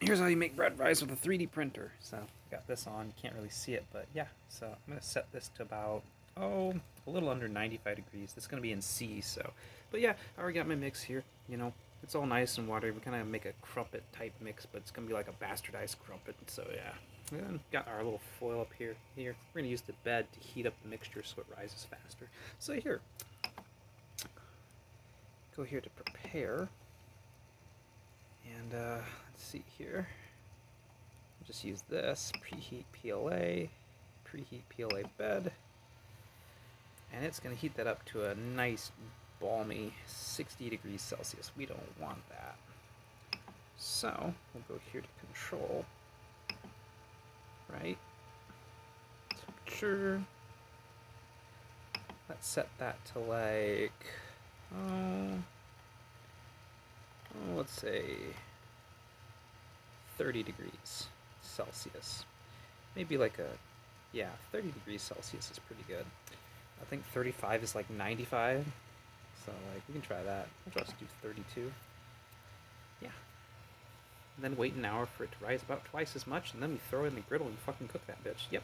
here's how you make bread rise with a 3D printer. So got this on. You can't really see it, but yeah. So I'm gonna set this to about a little under 95 degrees. This is gonna be in C. So, but yeah, I already got my mix here. You know, it's all nice and watery. We're gonna make a crumpet type mix, but it's gonna be like a bastardized crumpet. So yeah. And got our little foil up here. We're gonna use the bed to heat up the mixture so it rises faster. So here, go here to prepare, and let's see here. I'll just use this preheat PLA bed, and it's gonna heat that up to a nice balmy 60 degrees Celsius. We don't want that. So we'll go here to control, right? Temperature. Let's set that to like, let's say 30 degrees Celsius. Maybe like 30 degrees Celsius is pretty good. I think 35 is like 95. So like we can try that. We'll just do 32. Yeah. And then wait an hour for it to rise about twice as much, and then we throw it in the griddle and fucking cook that bitch. Yep.